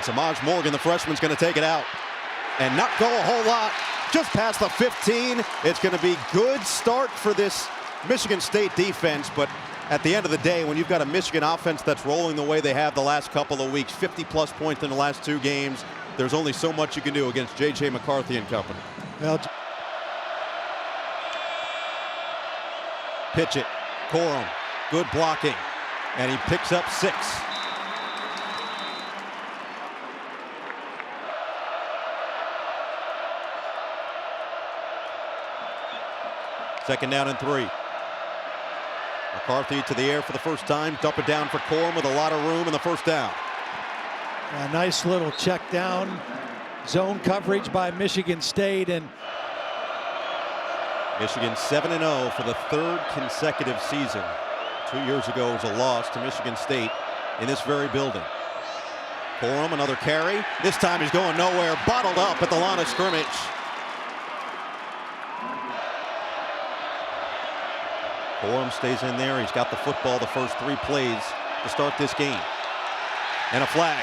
And Samaj Morgan, the freshman's going to take it out and not go a whole lot. Just past the 15. It's going to be good start for this Michigan State defense, but at the end of the day, when you've got a Michigan offense that's rolling the way they have the last couple of weeks, 50-plus points in the last 2 games, there's only so much you can do against J.J. McCarthy and company. Well, pitch it. Corum, good blocking, and he picks up 6. Second down and 3. McCarthy to the air for the first time. Dump it down for Corum with a lot of room in the first down. A nice little check down. Zone coverage by Michigan State. And Michigan 7-0 for the 3rd consecutive season. 2 years ago was a loss to Michigan State in this very building. Corum, another carry. This time he's going nowhere. Bottled up at the line of scrimmage. Corum stays in there. He's got the football the first 3 plays to start this game. And a flag.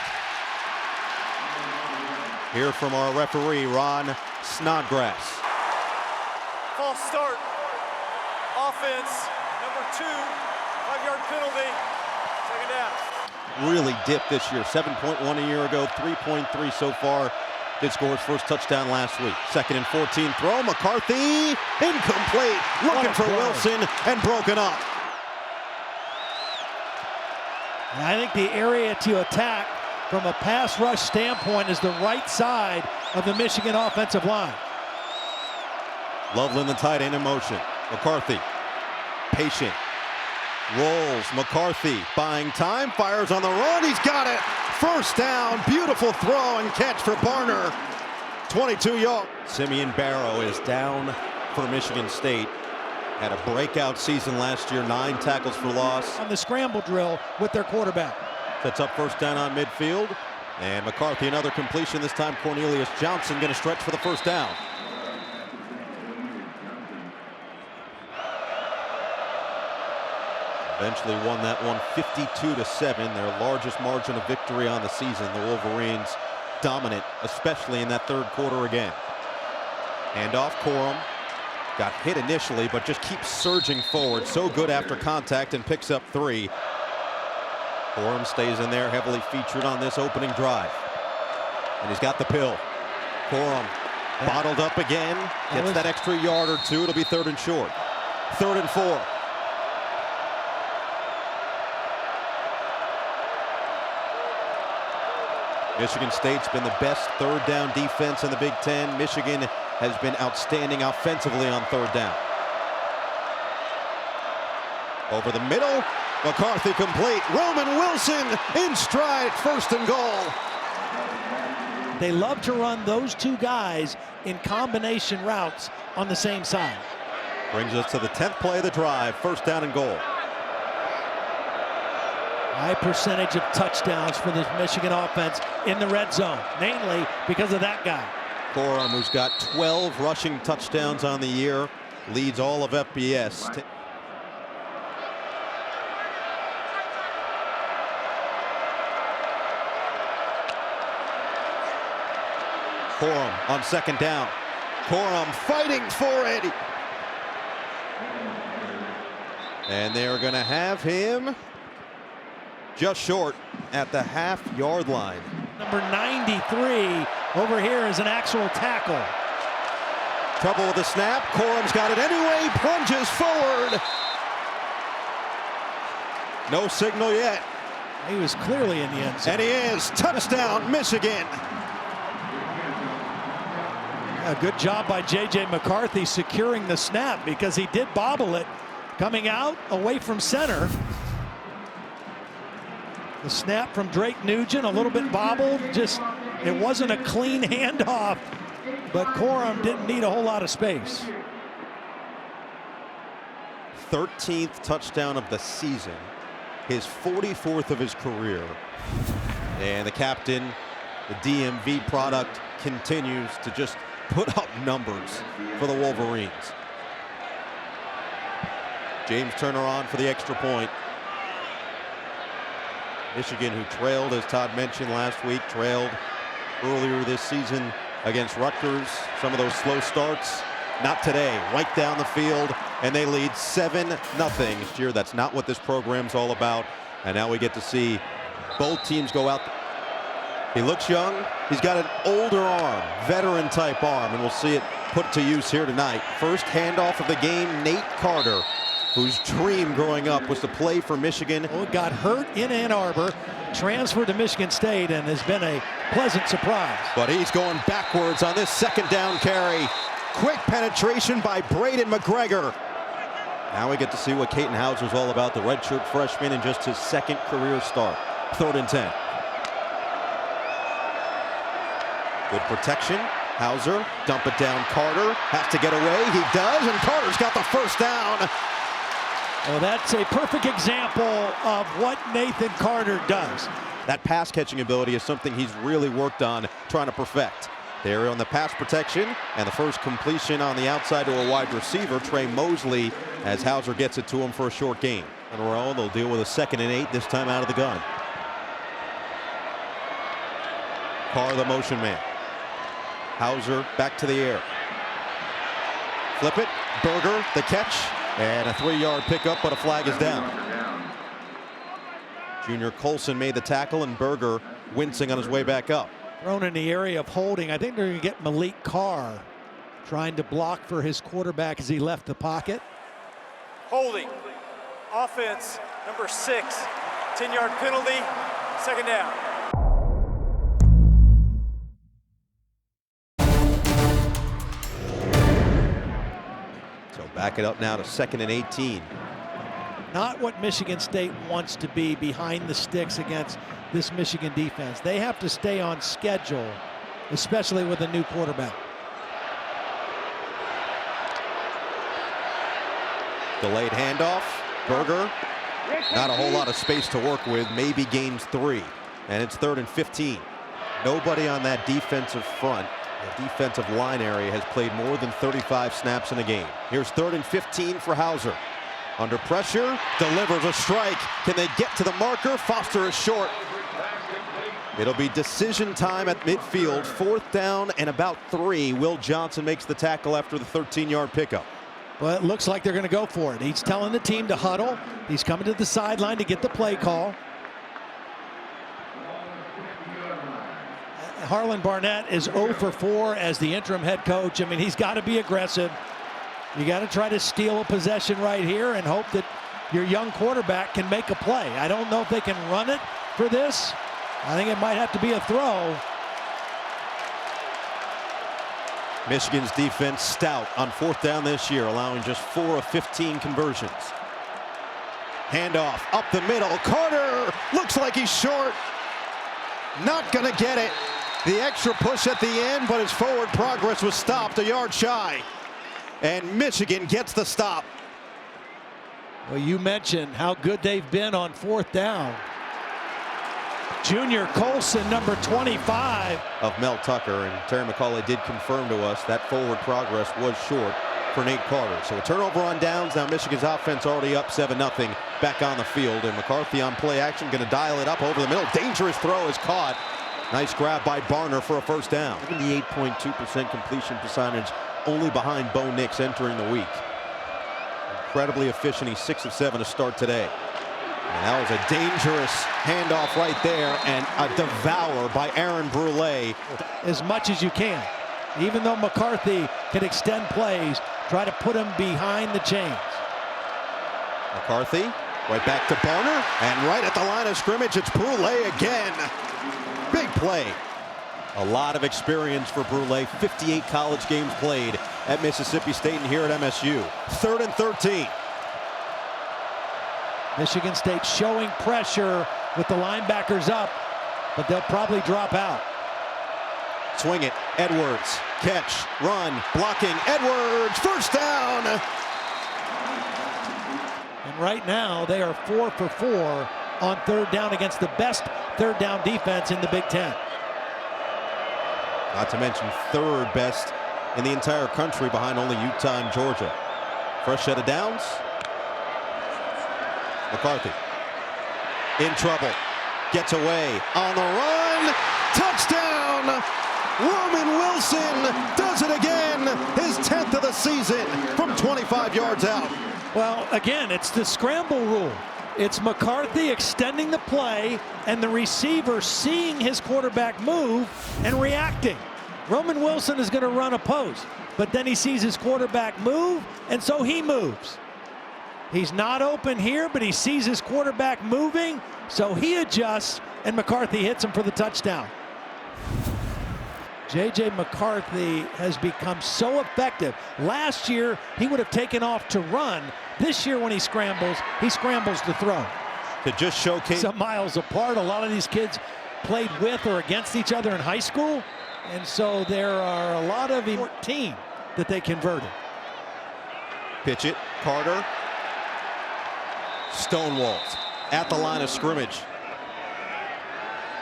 Here from our referee, Ron Snodgrass. False start. Offense, number 2, 5-yard penalty. Second down. Really dipped this year. 7.1 a year ago, 3.3 so far. Did score his first touchdown last week. 2nd and 14 throw. McCarthy incomplete. Looking for Wilson and broken up. And I think the area to attack from a pass rush standpoint is the right side of the Michigan offensive line. Loveland, the tight end, in motion. McCarthy, patient, rolls. McCarthy buying time, fires on the run. He's got it. First down. Beautiful throw and catch for Barner. 22 yards. Simeon Barrow is down for Michigan State. Had a breakout season last year. 9 tackles for loss. On the scramble drill with their quarterback. Sets up first down on midfield. And McCarthy, another completion. This time Cornelius Johnson going to stretch for the first down. Eventually won that one 52-7, their largest margin of victory on the season. The Wolverines dominant, especially in that 3rd quarter again. Handoff, Corum. Got hit initially, but just keeps surging forward. So good after contact and picks up 3. Corum stays in there, heavily featured on this opening drive. And he's got the pill. Corum bottled up again. Gets that extra yard or 2. It'll be 3rd and short. 3rd and 4. Michigan State's been the best 3rd down defense in the Big Ten. Michigan has been outstanding offensively on 3rd down. Over the middle, McCarthy complete. Roman Wilson in stride, 1st and goal. They love to run those 2 guys in combination routes on the same side. Brings us to the 10th play of the drive, 1st down and goal. High percentage of touchdowns for this Michigan offense in the red zone, mainly because of that guy. Corum, who's got 12 rushing touchdowns on the year, leads all of FBS. Corum on 2nd down. Corum fighting for it. And they're going to have him just short at the half-yard line. Number 93 over here is an actual tackle. Trouble with the snap. Corum's got it anyway. Plunges forward. No signal yet. He was clearly in the end zone. And he is. Touchdown, Michigan. A good job by J.J. McCarthy securing the snap because he did bobble it. Coming out away from center. The snap from Drake Nugent, a little bit bobbled. Just, it wasn't a clean handoff, but Corum didn't need a whole lot of space. 13th touchdown of the season, his 44th of his career. And the captain, the DMV product, continues to just put up numbers for the Wolverines. James Turner on for the extra point. Michigan, who trailed, as Todd mentioned last week, trailed earlier this season against Rutgers. Some of those slow starts, not today. Right down the field, and they lead 7-0 this year. That's not what this program's all about. And now we get to see both teams go out. He looks young. He's got an older arm, veteran type arm, and we'll see it put to use here tonight. First handoff of the game, Nate Carter, whose dream growing up was to play for Michigan. Oh, got hurt in Ann Arbor, transferred to Michigan State, and has been a pleasant surprise. But he's going backwards on this second down carry. Quick penetration by Braden McGregor. Now we get to see what Katin Houser's all about, the redshirt freshman in just his second career start. 3rd and 10. Good protection. Houser, dump it down. Carter has to get away. He does, and Carter's got the first down. Well, that's a perfect example of what Nathan Carter does. That pass catching ability is something he's really worked on trying to perfect. They're on the pass protection, and the first completion on the outside to a wide receiver, Trey Mosley, as Houser gets it to him for a short gain. In a row, they'll deal with a 2nd and 8, this time out of the gun. Carr, the motion man. Houser back to the air. Flip it. Berger, the catch, and a 3-yard pickup, but a flag is down. Junior Colson made the tackle, and Berger wincing on his way back up. Thrown in the area of holding. I think they're going to get Malik Carr trying to block for his quarterback as he left the pocket. Holding. Offense, number 6. 10-yard penalty. 2nd down. So back it up now to 2nd and 18. Not what Michigan State wants to be behind the sticks against this Michigan defense. They have to stay on schedule, especially with a new quarterback. Delayed handoff. Berger, not a whole lot of space to work with, maybe gains 3. And it's 3rd and 15. Nobody on that defensive front, the defensive line area, has played more than 35 snaps in a game. Here's 3rd and 15 for Houser. Under pressure, delivers a strike. Can they get to the marker? Foster is short. It'll be decision time at midfield. 4th down and about 3. Will Johnson makes the tackle after the 13-yard pickup. Well, it looks like they're going to go for it. He's telling the team to huddle. He's coming to the sideline to get the play call. Harlan Barnett is 0 for 4 as the interim head coach. I mean, he's got to be aggressive. You got to try to steal a possession right here and hope that your young quarterback can make a play. I don't know if they can run it for this. I think it might have to be a throw. Michigan's defense stout on 4th down this year, allowing just 4 of 15 conversions. Handoff up the middle. Carter looks like he's short. Not going to get it. The extra push at the end, but his forward progress was stopped a yard shy. And Michigan gets the stop. Well, you mentioned how good they've been on 4th down. Junior Colson, number 25. Of Mel Tucker, and Terry McCauley did confirm to us that forward progress was short for Nate Carter. So a turnover on downs. Now Michigan's offense already up 7-0 back on the field, and McCarthy on play action going to dial it up over the middle. Dangerous throw is caught. Nice grab by Barner for a 1st down. 78.2% completion percentage, only behind Bo Nix entering the week. Incredibly efficient. He's 6 of 7 to start today. And that was a dangerous handoff right there, and a devour by Aaron Brule. As much as you can. Even though McCarthy can extend plays, try to put him behind the chains. McCarthy right back to Barner, and right at the line of scrimmage, it's Brule again. Big play. A lot of experience for Brule. 58 college games played at Mississippi State and here at MSU. 3rd and 13. Michigan State showing pressure with the linebackers up, but they'll probably drop out. Swing it. Edwards. Catch. Run. Blocking. Edwards. 1st down. And right now they are 4 for 4 on 3rd down against the best 3rd down defense in the Big Ten. Not to mention 3rd best in the entire country behind only Utah and Georgia. Fresh set of downs. McCarthy in trouble. gets away on the run. Touchdown! Roman Wilson does it again, his 10th of the season from 25 yards out. Well, again, it's the scramble rule. It's McCarthy extending the play and the receiver seeing his quarterback move and reacting. Roman Wilson is going to run a post, but then he sees his quarterback move, and so he moves. He's not open here, but he sees his quarterback moving, so he adjusts, and McCarthy hits him for the touchdown. J.J. McCarthy has become so effective. Last year, he would have taken off to run. This year, when he scrambles to throw. To just showcase. Some miles apart. A lot of these kids played with or against each other in high school, and so there are a lot of 14 that they converted. Pitch it, Carter. Stonewalled at the line of scrimmage.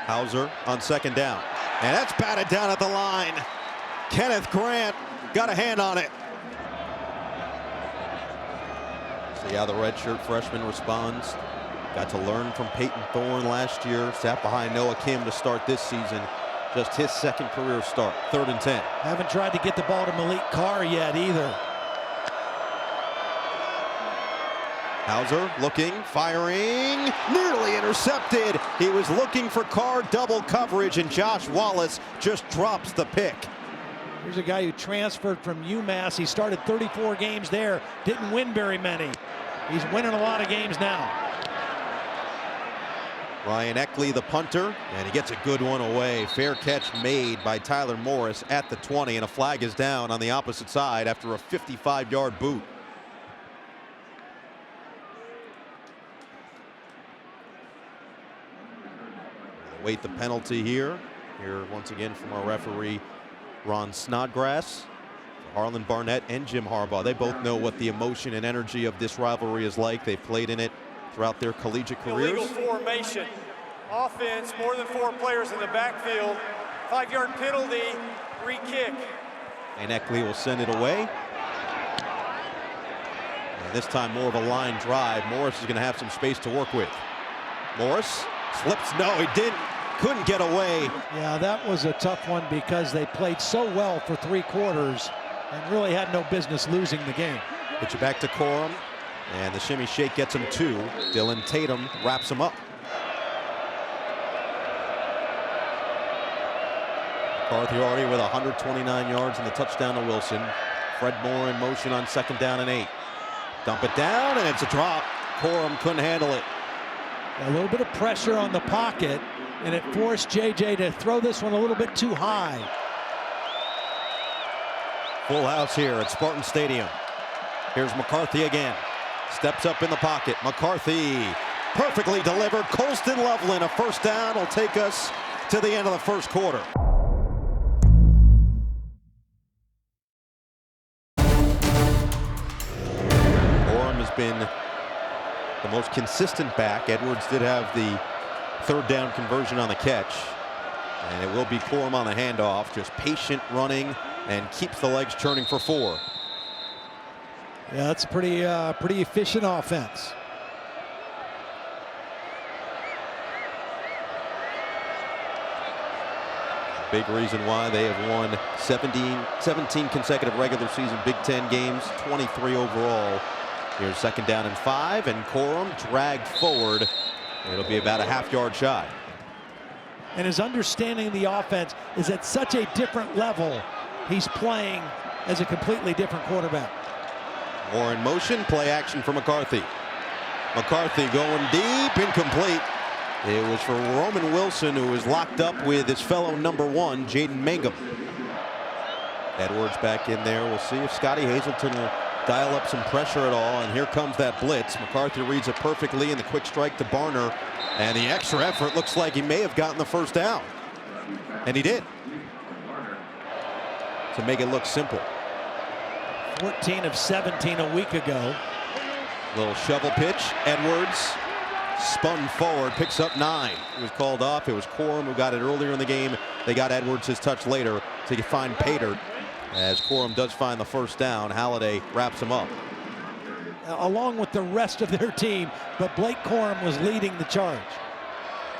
Hauser on second down. And that's batted down at the line. Kenneth Grant got a hand on it. See how the redshirt freshman responds. Got to learn from Peyton Thorne last year. Sat behind Noah Kim to start this season. Just his second career start. 3rd and 10. Haven't tried to get the ball to Malik Carr yet either. Hauser looking, firing, nearly intercepted. He was looking for Carr, double coverage, and Josh Wallace just drops the pick. Here's a guy who transferred from UMass. He started 34 games there, didn't win very many. He's winning a lot of games now. Ryan Eckley, the punter, and he gets a good one away. Fair catch made by Tyler Morris at the 20, and a flag is down on the opposite side after a 55-yard boot. Wait the penalty here. Here once again from our referee, Ron Snodgrass. Harlan Barnett and Jim Harbaugh, they both know what the emotion and energy of this rivalry is like. They've played in it throughout their collegiate careers. Illegal formation. Offense, more than 4 players in the backfield. 5-yard penalty, free kick. And Eckley will send it away. And this time more of a line drive. Morris is going to have some space to work with. Morris slips. No, he didn't. Couldn't get away. Yeah, that was a tough one because they played so well for 3 quarters and really had no business losing the game. Pitch it back to Corum, and the shimmy shake gets him 2. Dylan Tatum wraps him up. McCarthy already with 129 yards and the touchdown to Wilson. Fred Moore in motion on 2nd down and 8. Dump it down, and it's a drop. Corum couldn't handle it. A little bit of pressure on the pocket, and it forced JJ to throw this one a little bit too high. Full house here at Spartan Stadium. Here's McCarthy again. Steps up in the pocket. McCarthy perfectly delivered. Colston Loveland, a 1st down, will take us to the end of the 1st quarter. Corum has been the most consistent back. Edwards did have the 3rd down conversion on the catch, and it will be Corum on the handoff. Just patient running and keeps the legs churning for 4. Yeah, that's pretty efficient offense. Big reason why they have won 17 consecutive regular season Big Ten games, 23 overall. Here's 2nd down and 5, and Corum dragged forward. It'll be about a half-yard shy. And his understanding of the offense is at such a different level. He's playing as a completely different quarterback. More in motion, play action for McCarthy. McCarthy going deep, incomplete. It was for Roman Wilson, who was locked up with his fellow number 1, Jaden Mangum. Edwards back in there. We'll see if Scotty Hazelton will dial up some pressure at all, and here comes that blitz. McCarthy reads it perfectly, and the quick strike to Barner, and the extra effort looks like he may have gotten the 1st down, and he did, to make it look simple. 14 of 17 a week ago. Little shovel pitch. Edwards spun forward, picks up 9. It was called off. It was Corum who got it earlier in the game. They got Edwards his touch later to find Pater. As Corum does find the 1st down, Halliday wraps him up. Along with the rest of their team, but Blake Corum was leading the charge.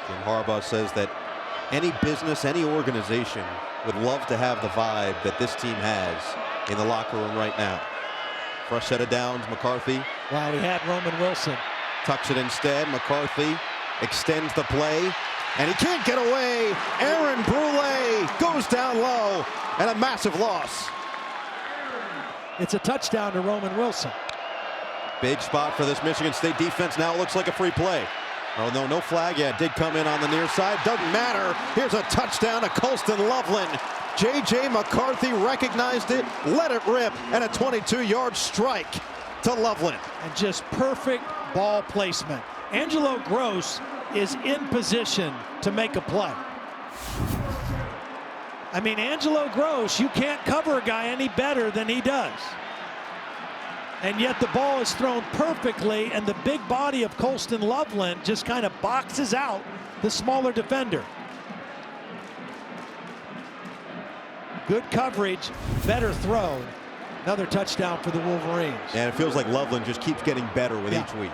Jim Harbaugh says that any business, any organization would love to have the vibe that this team has in the locker room right now. Fresh set of downs, McCarthy. Wow, he had Roman Wilson. Tucks it instead. McCarthy extends the play, and he can't get away. Aaron Brule goes down low, and a massive loss. It's a touchdown to Roman Wilson. Big spot for this Michigan State defense. Now it looks like a free play. Oh, no flag. Yeah, it did come in on the near side. Doesn't matter. Here's a touchdown to Colston Loveland. J.J. McCarthy recognized it, let it rip, and a 22-yard strike to Loveland. And just perfect ball placement. Angelo Gross is in position to make a play. I mean, Angelo Gross, you can't cover a guy any better than he does. And yet the ball is thrown perfectly, and the big body of Colston Loveland just kind of boxes out the smaller defender. Good coverage, better throw. Another touchdown for the Wolverines. And it feels like Loveland just keeps getting better with each week.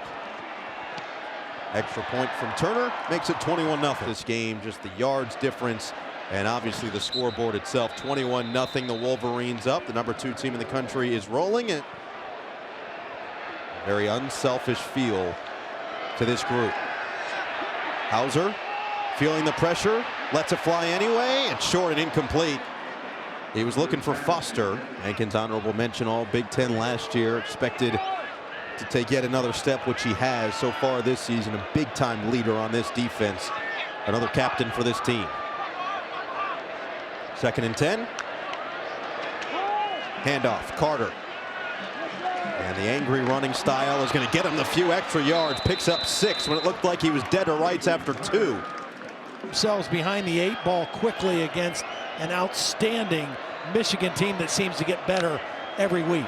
Extra point from Turner makes it 21-0. This game, just the yards difference, and obviously the scoreboard itself, 21-0. The Wolverines up. The #2 team in the country is rolling it. Very unselfish feel to this group. Hauser feeling the pressure, lets it fly anyway. It's short and incomplete. He was looking for Foster. Hankins honorable mention all Big Ten last year. Expected to take yet another step, which he has so far this season. A big time leader on this defense. Another captain for this team. 2nd and 10. Handoff, Carter. And the angry running style is going to get him the few extra yards. Picks up 6 when it looked like he was dead to rights after 2. Themselves behind the 8 ball quickly against an outstanding Michigan team that seems to get better every week.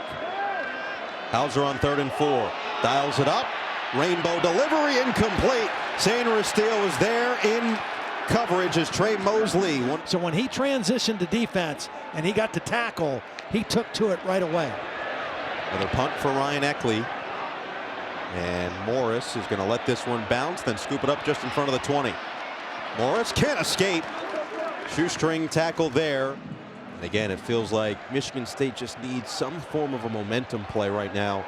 Hauser on 3rd and 4. Dials it up. Rainbow delivery incomplete. Sandristil was there in coverage as Trey Mosley. So when he transitioned to defense and he got to tackle, he took to it right away. Another punt for Ryan Eckley. And Morris is going to let this one bounce, then scoop it up just in front of the 20. Morris can't escape. Shoestring tackle there. And again, it feels like Michigan State just needs some form of a momentum play right now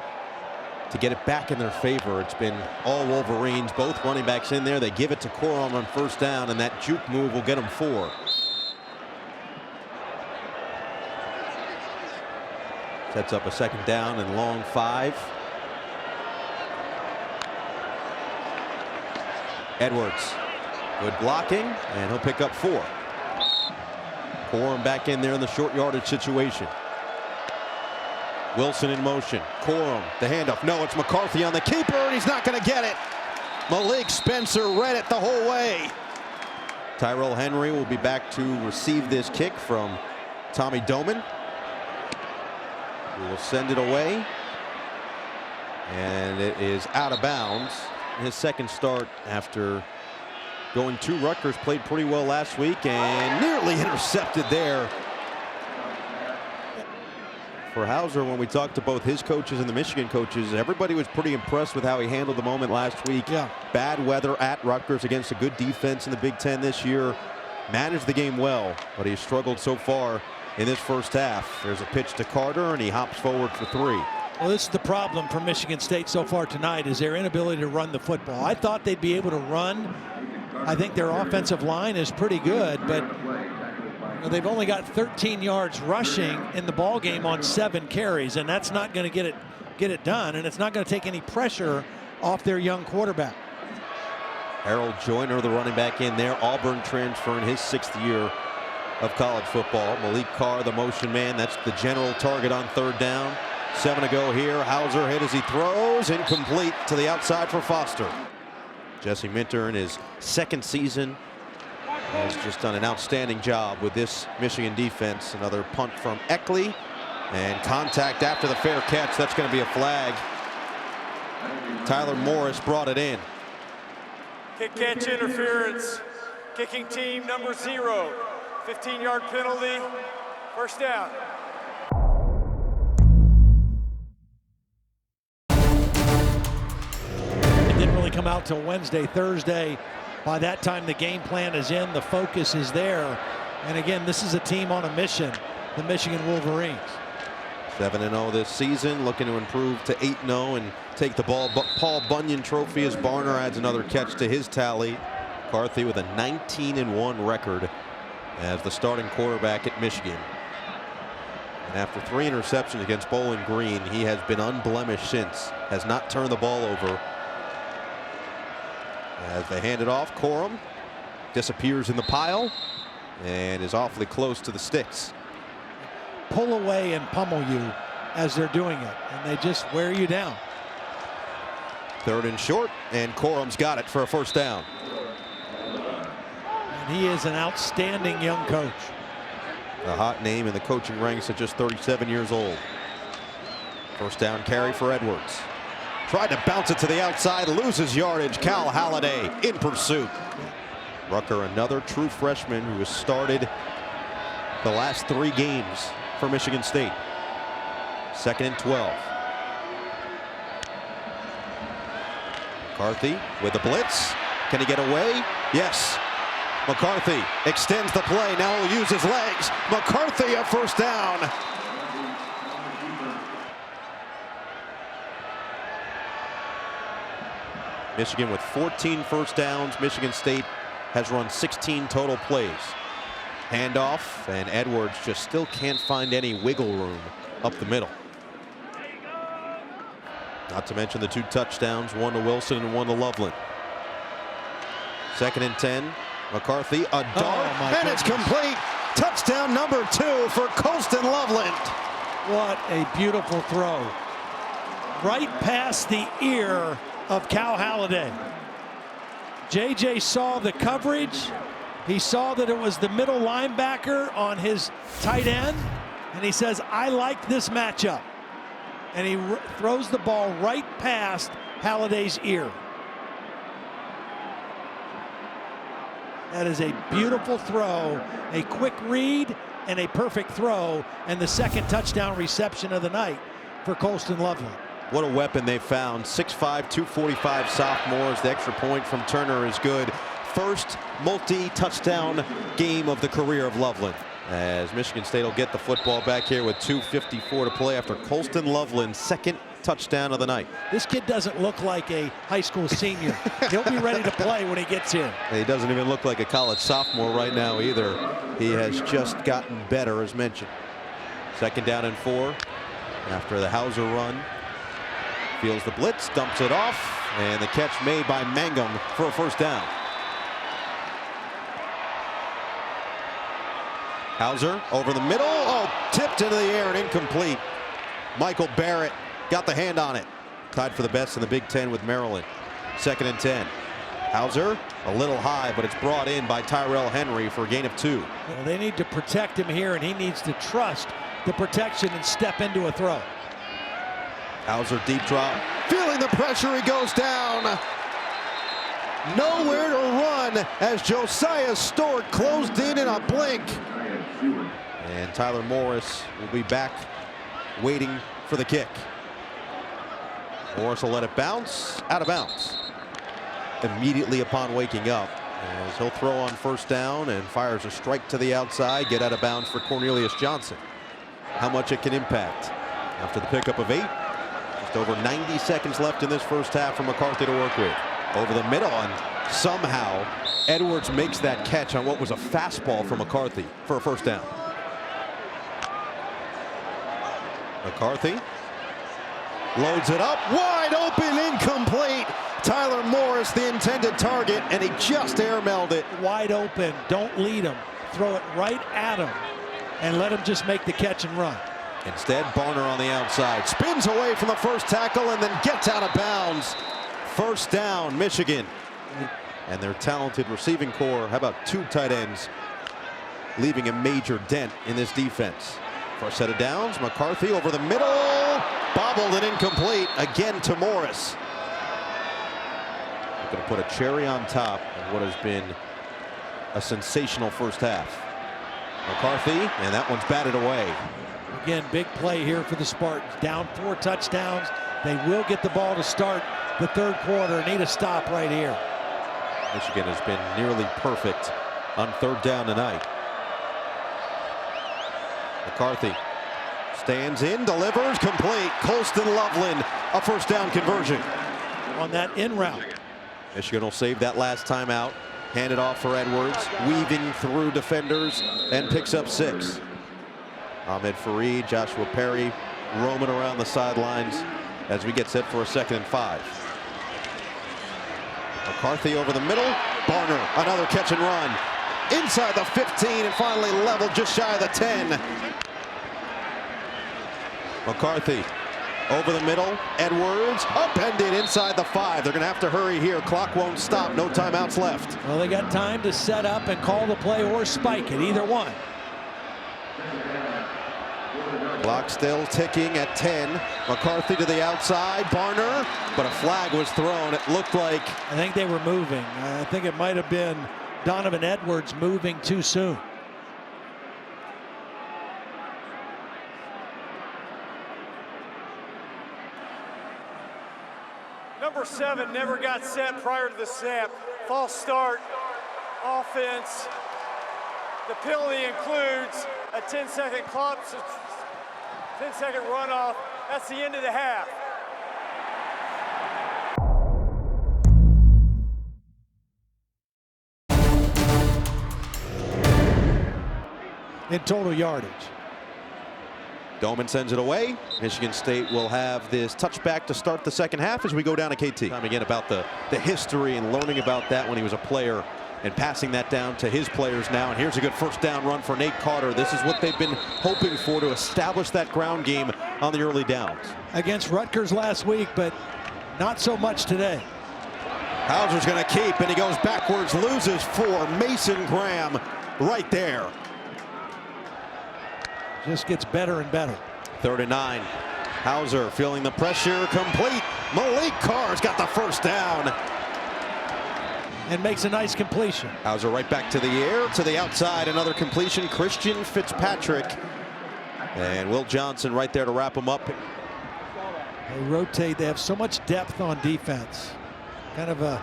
to get it back in their favor. It's been all Wolverines, both running backs in there. They give it to Corum on 1st down, and that juke move will get them 4. Sets up a 2nd down and long 5. Edwards, good blocking, and he'll pick up 4. Corum back in there in the short yardage situation. Wilson in motion. Corum, the handoff. No, it's McCarthy on the keeper, and he's not going to get it. Malik Spencer read it the whole way. Tyrell Henry will be back to receive this kick from Tommy Doman. We will send it away. And it is out of bounds. His 2nd start after going to Rutgers. Played pretty well last week and nearly intercepted there. For Hauser, when we talked to both his coaches and the Michigan coaches, everybody was pretty impressed with how he handled the moment last week. Bad weather at Rutgers against a good defense in the Big Ten this year. Managed the game well, but he struggled so far in this 1st half. There's a pitch to Carter, and he hops forward for 3. Well, this is the problem for Michigan State so far tonight, is their inability to run the football. I thought they'd be able to run. I think their offensive line is pretty good, but they've only got 13 yards rushing in the ball game on 7 carries, and that's not going to get it done, and it's not going to take any pressure off their young quarterback. Harold Joyner, the running back in there. Auburn transfer in his 6th year of college football. Malik Carr, the motion man. That's the general target on 3rd down. 7 to go here. Hauser hit as he throws. Incomplete to the outside for Foster. Jesse Minter in his 2nd season has just done an outstanding job with this Michigan defense. Another punt from Eckley, and contact after the fair catch. That's going to be a flag. Tyler Morris brought it in. Kick catch interference. Kicking team #0. 15-yard penalty. 1st down. It didn't really come out till Wednesday, Thursday. By that time, the game plan is in, the focus is there. And again, this is a team on a mission, the Michigan Wolverines. 7-0 this season, looking to improve to 8-0 and take the Paul Bunyan Trophy as Barner adds another catch to his tally. McCarthy with a 19-1 record as the starting quarterback at Michigan. And after 3 interceptions against Bowling Green, he has been unblemished since. Has not turned the ball over. As they hand it off, Corum disappears in the pile and is awfully close to the sticks. Pull away and pummel you as they're doing it, and they just wear you down. 3rd and short, and Corum's got it for a first down. And he is an outstanding young coach. A hot name in the coaching ranks at just 37 years old. First down carry for Edwards. Tried to bounce it to the outside, loses yardage. Cal Halliday in pursuit. Rucker, another true freshman who has started the last 3 games for Michigan State. 2nd and 12. McCarthy with the blitz. Can he get away? Yes. McCarthy extends the play. Now he'll use his legs. McCarthy a first down. Michigan with 14 first downs. Michigan State has run 16 total plays. Handoff, and Edwards just still can't find any wiggle room up the middle. Not to mention the 2 touchdowns, 1 to Wilson and 1 to Loveland. 2nd and 10. McCarthy, a dart, and it's complete. Touchdown number 2 for Colston Loveland. What a beautiful throw. Right past the ear of Cal Halliday. JJ saw the coverage. He saw that it was the middle linebacker on his tight end, and he says, I like this matchup. And he throws the ball right past Halliday's ear. That is a beautiful throw, a quick read, and a perfect throw, and the 2nd touchdown reception of the night for Colston Loveland. What a weapon they found. 6'5", 245 sophomores. The extra point from Turner is good. First multi-touchdown game of the career of Loveland, as Michigan State will get the football back here with 2:54 to play after Colston Loveland's 2nd touchdown of the night. This kid doesn't look like a high school senior. He'll be ready to play when he gets here. He doesn't even look like a college sophomore right now either. He has just gotten better, as mentioned. 2nd down and 4 after the Hauser run. Feels the blitz, dumps it off, and the catch made by Mangum for a first down. Hauser over the middle. Oh, tipped into the air and incomplete. Michael Barrett got the hand on it. Tied for the best in the Big Ten with Maryland. 2nd and 10. Hauser a little high, but it's brought in by Tyrell Henry for a gain of 2. Well, they need to protect him here, and he needs to trust the protection and step into a throw. Hauser deep drop. Feeling the pressure, he goes down. Nowhere to run as Josiah Stewart closed in a blink. And Tyler Morris will be back waiting for the kick. Morris will let it bounce, out of bounds. Immediately upon waking up, as he'll throw on first down and fires a strike to the outside, get out of bounds for Cornelius Johnson. How much it can impact after the pickup of 8. Just over 90 seconds left in this first half for McCarthy to work with. Over the middle, and somehow Edwards makes that catch on what was a fastball for McCarthy for a first down. McCarthy loads it up, wide open, incomplete. Tyler Morris, the intended target, and he just airmailed it. Wide open, don't lead him. Throw it right at him and let him just make the catch and run. Instead, Barner on the outside, spins away from the first tackle and then gets out of bounds. First down, Michigan. And their talented receiving core, how about 2 tight ends, leaving a major dent in this defense. First set of downs, McCarthy over the middle, bobbled and incomplete, again to Morris. Going to put a cherry on top of what has been a sensational first half. McCarthy, and that one's batted away. Again, big play here for the Spartans. Down 4 touchdowns. They will get the ball to start the 3rd quarter. Need a stop right here. Michigan has been nearly perfect on third down tonight. McCarthy stands in, delivers, complete. Colston Loveland, a first down conversion. On that in route. Michigan will save that last time out. Hand it off for Edwards, weaving through defenders and picks up 6. Ahmed Fareed, Joshua Perry roaming around the sidelines as we get set for a 2nd and 5. McCarthy over the middle. Barner, another catch and run. Inside the 15 and finally leveled just shy of the 10. McCarthy over the middle. Edwards upended inside the 5. They're going to have to hurry here. Clock won't stop. No timeouts left. Well, they got time to set up and call the play or spike it, either one. Clock still ticking at 10. McCarthy to the outside. Barner, but a flag was thrown. It looked like, I think they were moving. I think it might have been Donovan Edwards moving too soon. Number 7 never got set prior to the snap. False start, offense. The penalty includes a 10-second clock, 10-second runoff. That's the end of the half. In total yardage. Doman sends it away. Michigan State will have this touchback to start the second half as we go down to KT. Time again about the history and learning about that when he was a player and passing that down to his players now. And here's a good first down run for Nate Carter. This is what they've been hoping for, to establish that ground game on the early downs. Against Rutgers last week, but not so much today. Hauser's going to keep, and he goes backwards, loses 4. Mason Graham right there. Just gets better and better. 3rd and 9. Hauser feeling the pressure, complete. Malik Carr's got the first down. And makes a nice completion. Hauser right back to the air, to the outside, another completion. Christian Fitzpatrick. And Will Johnson right there to wrap him up. They rotate, they have so much depth on defense. Kind of a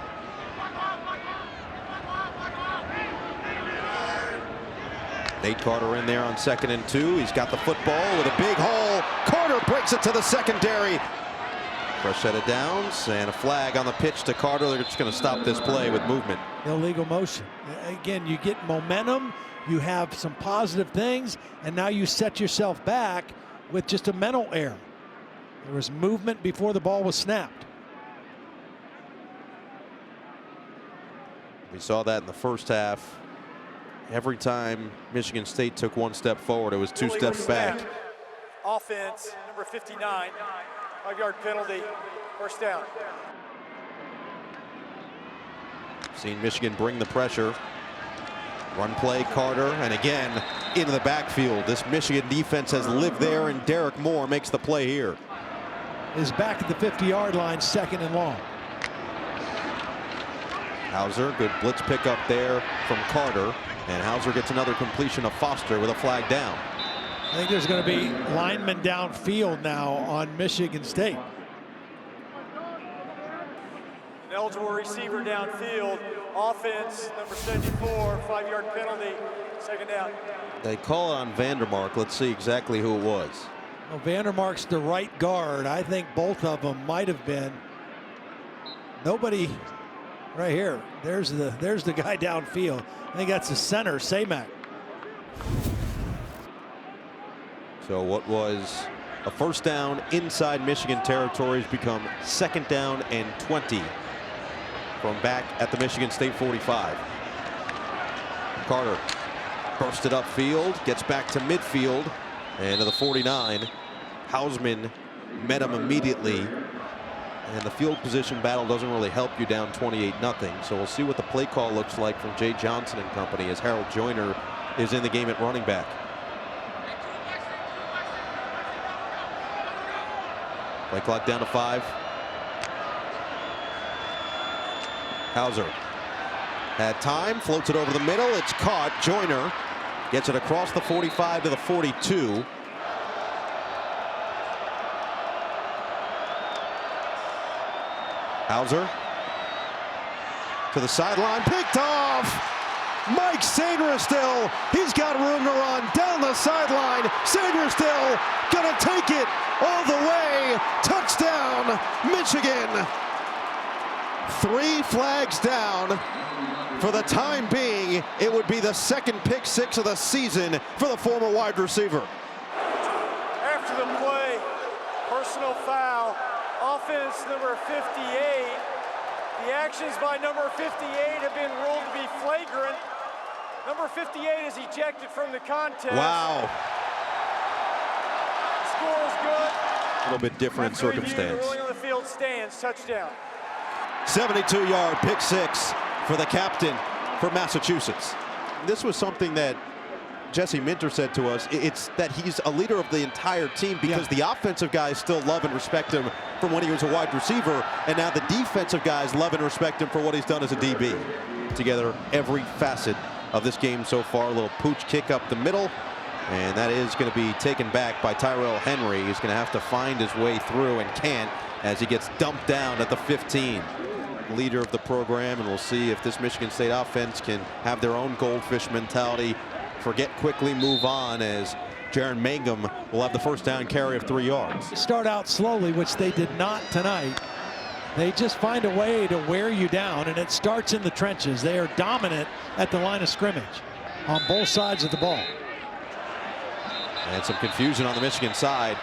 Nate Carter in there on 2nd and 2. He's got the football with a big hole. Carter breaks it to the secondary. Fresh set of downs and a flag on the pitch to Carter. They're just going to stop this play with movement. illegal motion. Again, you get momentum, you have some positive things, and now you set yourself back with just a mental error. There was movement before the ball was snapped. We saw that in the first half. Every time Michigan State took one step forward, it was two steps back. Offense, number 59, 5-yard penalty, first down. Seen Michigan bring the pressure. Run play, Carter, and again into the backfield. This Michigan defense has lived there, and Derek Moore makes the play here. Is back at the 50-yard line, 2nd and long. Hauser, good blitz pickup there from Carter, and Hauser gets another completion of Foster with a flag down. I think there's going to be linemen downfield now on Michigan State. An eligible receiver downfield. Offense, number 74, 5-yard penalty, second down. They call it on Vandermark. Let's see exactly who it was. Well, Vandermark's the right guard. I think both of them might have been. Nobody right here. There's the guy downfield. I think that's the center, Samak. So what was a first down inside Michigan territory has become 2nd down and 20 from back at the Michigan State 45. Carter bursted upfield, gets back to midfield and to the 49. Hausman met him immediately, and the field position battle doesn't really help you down 28-0. So we'll see what the play call looks like from Jay Johnson and company as Harold Joyner is in the game at running back. Play clock down to 5. Hauser had time, floats it over the middle. It's caught. Joyner gets it across the 45 to the 42. Hauser to the sideline, picked off. Mike Sandristil, he's got room to run down the sideline. Sandristil gonna take it all the way. Touchdown, Michigan. 3 flags down. For the time being, it would be the second pick six of the season for the former wide receiver. After the play, personal foul, offense number 58. The actions by number 58 have been ruled to be flagrant. Number 58 is ejected from the contest. Wow. The score is good. A little bit different circumstance. The ruling on the field stands. Touchdown. 72-yard pick six for the captain for Massachusetts. This was something that Jesse Minter said to us. It's that he's a leader of the entire team because the offensive guys still love and respect him from when he was a wide receiver, and now the defensive guys love and respect him for what he's done as a DB. Together every facet of this game so far. A little pooch kick up the middle, and that is going to be taken back by Tyrell Henry. He's going to have to find his way through and can't as he gets dumped down at the 15. Leader of the program, and we'll see if this Michigan State offense can have their own goldfish mentality. Forget quickly, move on, as Jaron Mangum will have the first down carry of 3 yards. Start out slowly, which they did not tonight. They just find a way to wear you down, and it starts in the trenches. They are dominant at the line of scrimmage on both sides of the ball. And some confusion on the Michigan side.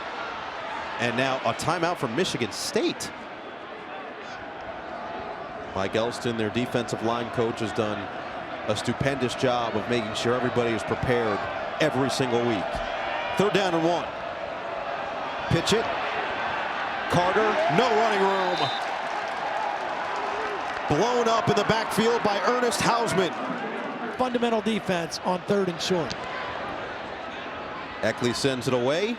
And now a timeout from Michigan State. Mike Elston, their defensive line coach, has done a stupendous job of making sure everybody is prepared every single week. 3rd down and 1. Pitch it. Carter, no running room. Blown up in the backfield by Ernest Hausman. Fundamental defense on 3rd and short. Eckley sends it away.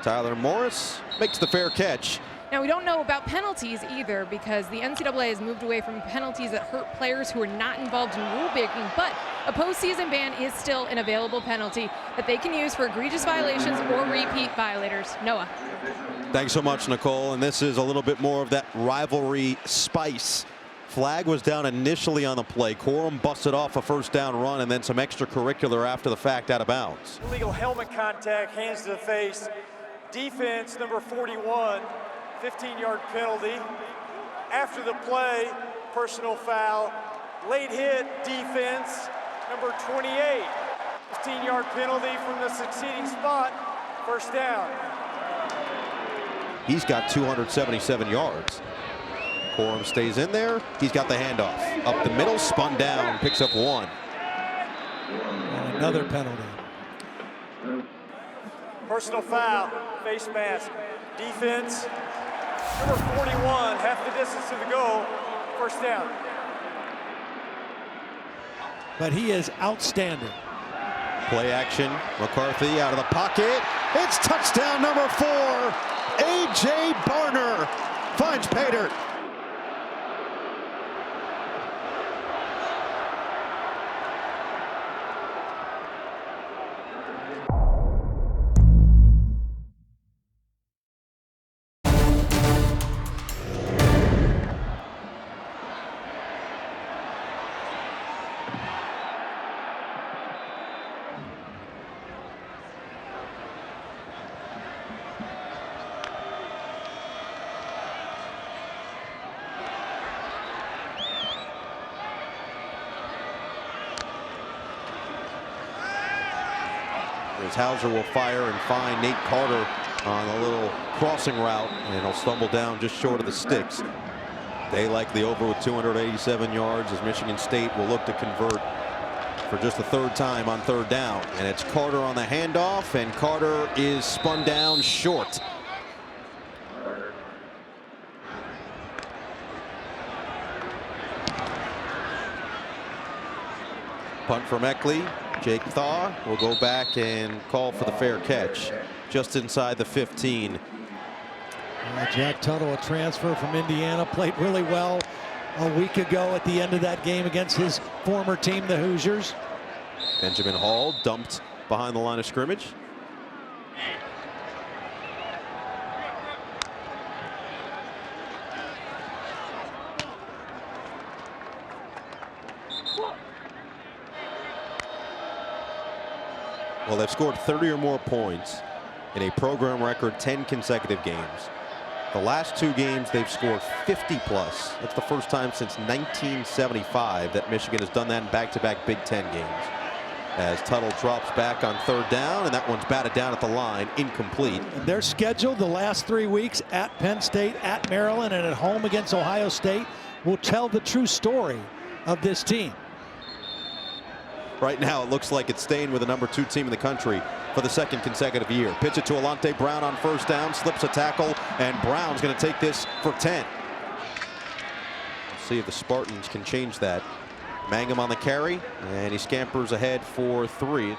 Tyler Morris makes the fair catch. Now, we don't know about penalties either, because the NCAA has moved away from penalties that hurt players who are not involved in rule breaking, but a postseason ban is still an available penalty that they can use for egregious violations or repeat violators. Noah. Thanks so much, Nicole. And this is a little bit more of that rivalry spice. Flag was down initially on the play. Corum busted off a first down run and then some extracurricular after the fact out of bounds. Illegal helmet contact, hands to the face. Defense number 41. 15-yard penalty. After the play, personal foul. Late hit, defense, number 28. 15-yard penalty from the succeeding spot. First down. He's got 277 yards. Corum stays in there. He's got the handoff. Up the middle, spun down, picks up 1. And another penalty. Personal foul, face mask. Defense, number 41, half the distance to the goal, first down. But he is outstanding. Play action, McCarthy out of the pocket. It's touchdown number 4. A.J. Barner finds pay dirt. As Hauser will fire and find Nate Carter on a little crossing route, and he'll stumble down just short of the sticks. They likely over with 287 yards as Michigan State will look to convert for just the 3rd time on 3rd down. And it's Carter on the handoff, and Carter is spun down short. Punt from Eckley. Jake Thaw will go back and call for the fair catch just inside the 15. Jack Tuttle, a transfer from Indiana, played really well a week ago at the end of that game against his former team, the Hoosiers. Benjamin Hall dumped behind the line of scrimmage. Well, they've scored 30 or more points in a program record 10 consecutive games. The last 2 games they've scored 50 plus. That's the first time since 1975 that Michigan has done that in back-to-back Big Ten games. As Tuttle drops back on 3rd down, and that one's batted down at the line, incomplete. They're scheduled the last 3 weeks at Penn State, at Maryland, and at home against Ohio State. Will tell the true story of this team. Right now, it looks like it's staying with the #2 team in the country for the 2nd consecutive year. Pitch it to Alante Brown on 1st down, slips a tackle, and Brown's going to take this for 10. Let's see if the Spartans can change that. Mangum on the carry, and he scampers ahead for 3.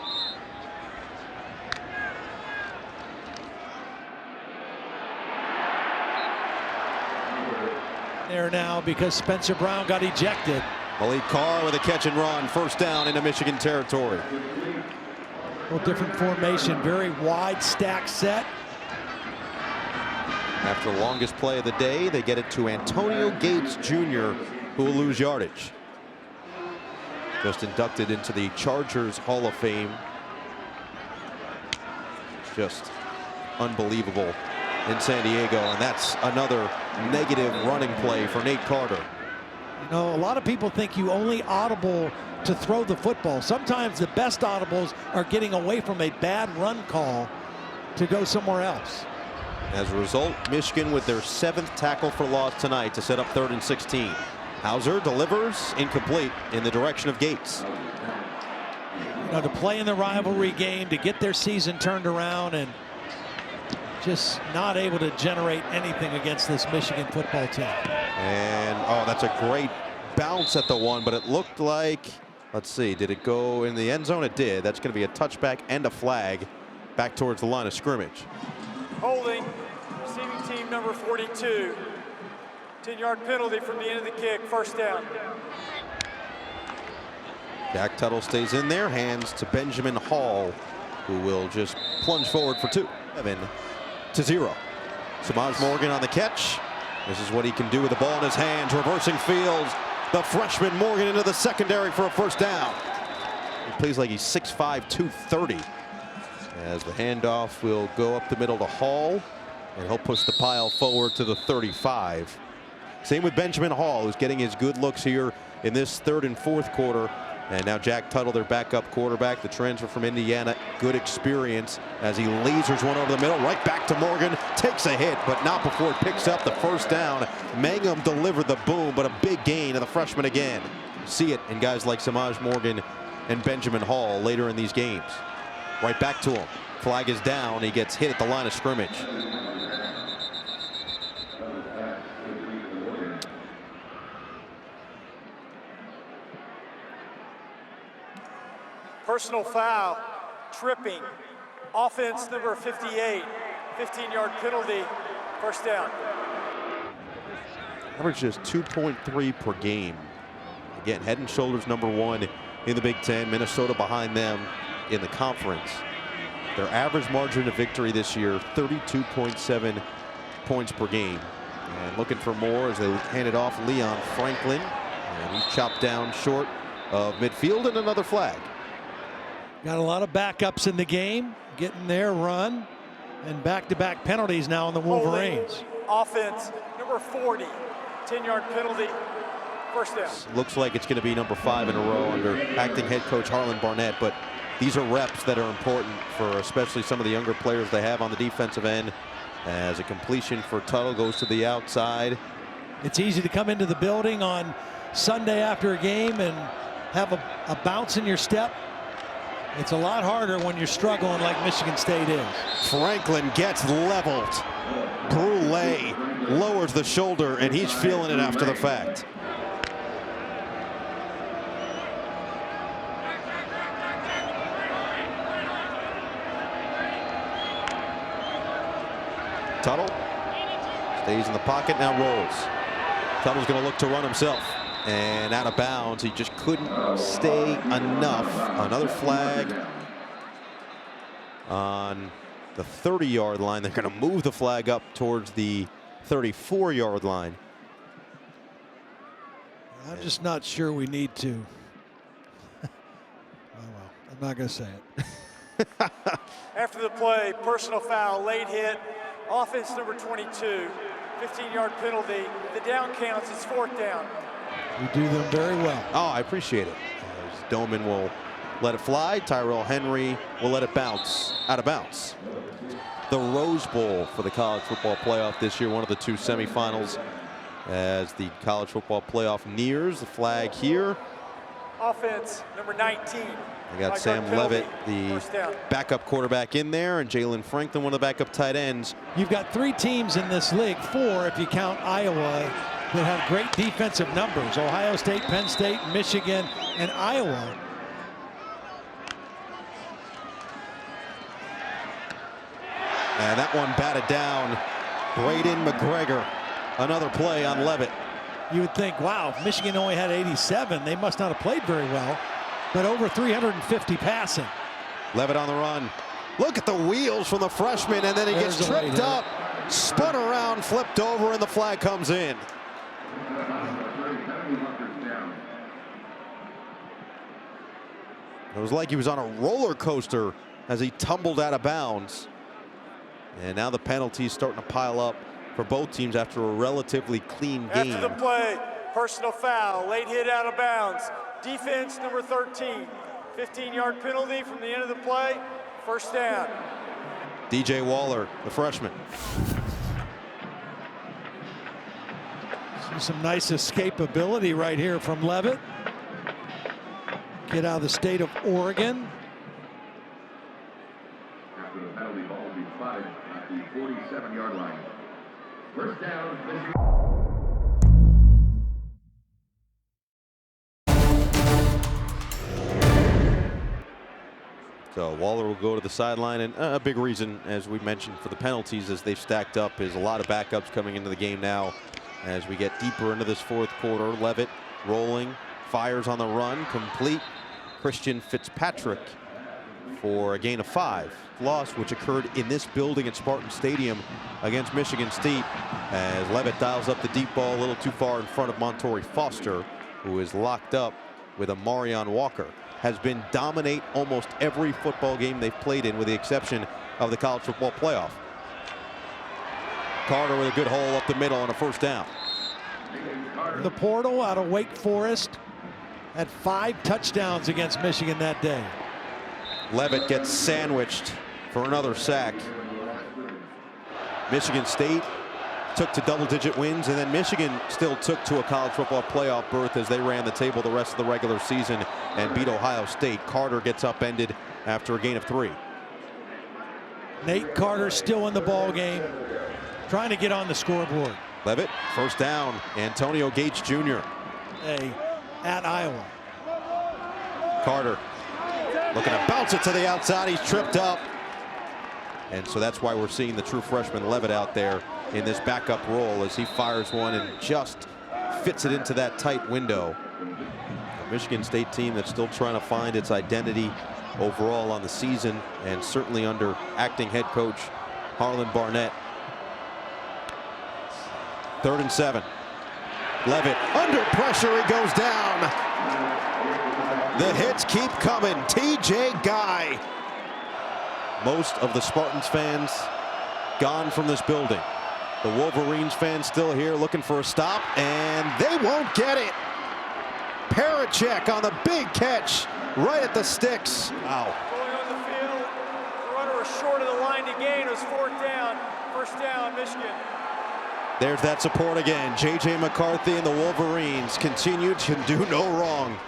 There now because Spencer Brown got ejected. Malik Carr with a catch and run, 1st down into Michigan territory. A little different formation, very wide stack set. After the longest play of the day, they get it to Antonio Gates Jr., who will lose yardage. Just inducted into the Chargers Hall of Fame. Just unbelievable in San Diego, and that's another negative running play for Nate Carter. You know, a lot of people think you only audible to throw the football. Sometimes the best audibles are getting away from a bad run call to go somewhere else. As a result, Michigan with their 7th tackle for loss tonight to set up 3rd and 16. Hauser delivers incomplete in the direction of Gates. You know, to play in the rivalry game, to get their season turned around, and just not able to generate anything against this Michigan football team. And oh, that's a great bounce at the one, but it looked like, let's see, did it go in the end zone? It did. That's going to be a touchback and a flag back towards the line of scrimmage. Holding, receiving team number 42. 10-yard penalty from the end of the kick, 1st down. Jack Tuttle stays in there, hands to Benjamin Hall, who will just plunge forward for 2. 7-0. Samaj Morgan on the catch. This is what he can do with the ball in his hands, reversing fields. The freshman Morgan into the secondary for a 1st down. He plays like he's 6'5", 230. As the handoff will go up the middle to Hall, and he'll push the pile forward to the 35. Same with Benjamin Hall, who's getting his good looks here in this 3rd and 4th quarter. And now Jack Tuttle, their backup quarterback, the transfer from Indiana, good experience as he lasers one over the middle, right back to Morgan, takes a hit, but not before it picks up the 1st down. Mangum delivered the boom, but a big gain of the freshman again. See it in guys like Samaj Morgan and Benjamin Hall later in these games. Right back to him. Flag is down. He gets hit at the line of scrimmage. Personal foul, tripping, offense number 58, 15-yard penalty, 1st down. Averages 2.3 per game. Again, head and shoulders #1 in the Big Ten. Minnesota behind them in the conference. Their average margin of victory this year, 32.7 points per game. And looking for more as they hand it off Leon Franklin. And he's chopped down short of midfield, and another flag. Got a lot of backups in the game, getting their run, and back-to-back penalties now on the Wolverines. Holding, offense number 40, 10-yard penalty, 1st down. Looks like it's going to be number 5 in a row under acting head coach Harlan Barnett, but these are reps that are important for especially some of the younger players they have on the defensive end. As a completion for Tuttle goes to the outside. It's easy to come into the building on Sunday after a game and have a bounce in your step. It's a lot harder when you're struggling like Michigan State is. Franklin gets leveled. Brule lowers the shoulder, and he's feeling it after the fact. Tuttle stays in the pocket, now rolls. Tuttle's going to look to run himself. And out of bounds, he just couldn't stay enough. Another flag on the 30-yard line. They're going to move the flag up towards the 34-yard line. I'm just not sure we need to. Oh, well, I'm not going to say it. After the play, personal foul, late hit, offense number 22, 15-yard penalty. The down counts, it's 4th down. You do them very well. Oh, I appreciate it. As Doman will let it fly. Tyrell Henry will let it bounce out of bounds. The Rose Bowl for the college football playoff this year, one of the 2 semifinals as the college football playoff nears. The flag here. Offense number 19. They got Sam Levitt, the backup quarterback, in there, and Jalen Franklin, one of the backup tight ends. You've got 3 teams in this league, 4 if you count Iowa, that have great defensive numbers. Ohio State, Penn State, Michigan, and Iowa. And that one batted down. Braden McGregor, another play on Levitt. You would think, wow, if Michigan only had 87, they must not have played very well. But over 350 passing. Levitt on the run. Look at the wheels from the freshman, and then he gets tripped up, spun around, flipped over, and the flag comes in. It was like he was on a roller coaster as he tumbled out of bounds. And now the penalties starting to pile up for both teams after a relatively clean game. After the play, personal foul, late hit out of bounds. Defense number 13, 15-yard penalty from the end of the play, 1st down. DJ Waller, the freshman. See some nice escapability right here from Levitt. Kid out of the state of Oregon. After the penalty, ball will be spotted at the 47-yard line. 1st down. So Waller will go to the sideline, and a big reason, as we mentioned, for the penalties as they've stacked up is a lot of backups coming into the game now. As we get deeper into this 4th quarter, Levitt rolling, fires on the run, complete. Christian Fitzpatrick for a gain of 5. Loss which occurred in this building at Spartan Stadium against Michigan State, as Levitt dials up the deep ball a little too far in front of Montori Foster, who is locked up with a Marion Walker. Has been dominate almost every football game they've played in, with the exception of the college football playoff. Carter with a good hole up the middle on a 1st down. The portal out of Wake Forest had 5 touchdowns against Michigan that day. Levitt gets sandwiched for another sack. Michigan State took to double-digit wins, and then Michigan still took to a college football playoff berth as they ran the table the rest of the regular season and beat Ohio State. Carter gets upended after a gain of 3. Nate Carter still in the ball game, trying to get on the scoreboard. Levitt, 1st down. Antonio Gates Jr. At Iowa. Carter looking to bounce it to the outside. He's tripped up. And so that's why we're seeing the true freshman Levitt out there in this backup role as he fires one and just fits it into that tight window. A Michigan State team that's still trying to find its identity overall on the season, and certainly under acting head coach Harlan Barnett. 3rd and 7. Levitt under pressure, he goes down. The hits keep coming. TJ Guy. Most of the Spartans fans gone from this building. The Wolverines fans still here looking for a stop, and they won't get it. Parachek on the big catch right at the sticks. Wow. Going on the field, the runner was short of the line to gain. It was 4th down, 1st down, Michigan. There's that support again. J.J. McCarthy and the Wolverines continue to do no wrong.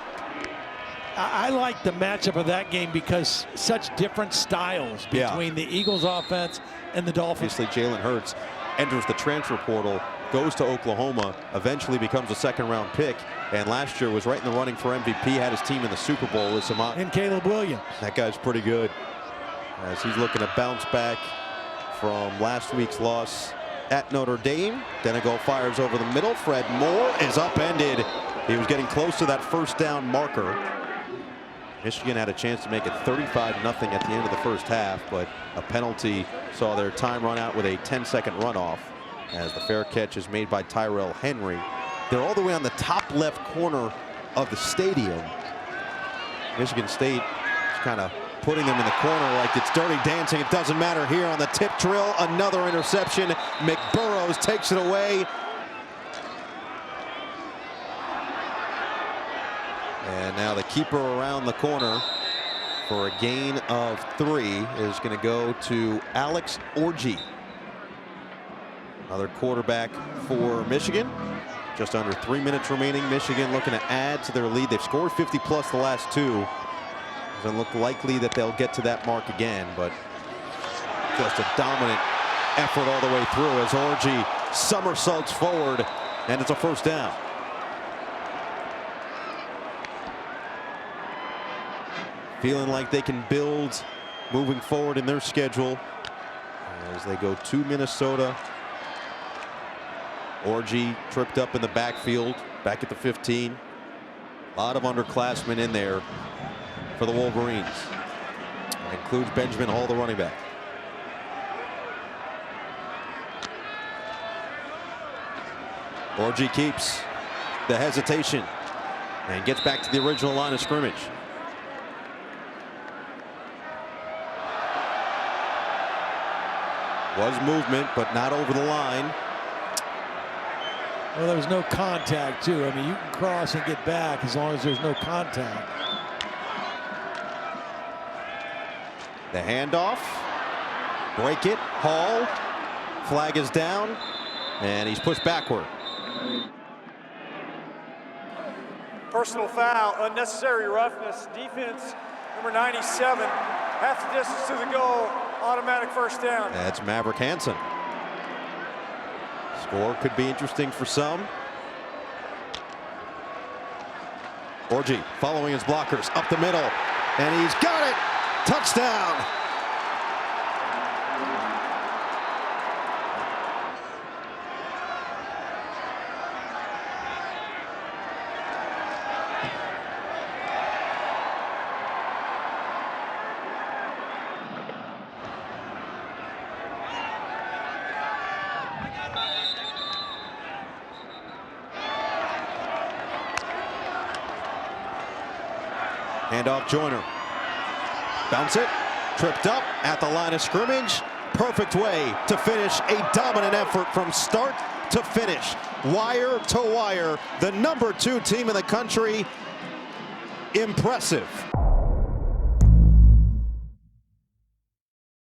I like the matchup of that game because such different styles between the Eagles offense and the Dolphins. Obviously, Jalen Hurts enters the transfer portal, goes to Oklahoma, eventually becomes a 2nd-round pick, and last year was right in the running for MVP, had his team in the Super Bowl with and Caleb Williams. That guy's pretty good as he's looking to bounce back from last week's loss at Notre Dame. Denegal fires over the middle. Fred Moore is upended. He was getting close to that 1st down marker. Michigan had a chance to make it 35-0 at the end of the 1st half, but a penalty saw their time run out with a 10-second runoff as the fair catch is made by Tyrell Henry. They're all the way on the top left corner of the stadium. Michigan State is kind of putting them in the corner like it's dirty dancing. It doesn't matter here on the tip drill. Another interception. McBurrows takes it away. And now the keeper around the corner for a gain of 3 is going to go to Alex Orji. Another quarterback for Michigan. Just under 3 minutes remaining. Michigan looking to add to their lead. They've scored 50 plus the last 2. Doesn't look likely that they'll get to that mark again, but just a dominant effort all the way through as Orji somersaults forward, and it's a first down. Feeling like they can build moving forward in their schedule as they go to Minnesota. Orji tripped up in the backfield, back at the 15. A lot of underclassmen in there for the Wolverines. That includes Benjamin Hall, the running back. Orji keeps the hesitation and gets back to the original line of scrimmage. Was movement, but not over the line. Well, there was no contact, too. I mean, you can cross and get back as long as there's no contact. The handoff. Break it. Hall. Flag is down. And he's pushed backward. Personal foul, unnecessary roughness, defense number 97, half the distance to the goal, automatic first down. That's Maverick Hansen. Score could be interesting for some. Orji following his blockers up the middle, and he's got it. Touchdown. Handoff Joyner. Bounce it. Tripped up at the line of scrimmage. Perfect way to finish a dominant effort from start to finish. Wire to wire. The #2 team in the country. Impressive.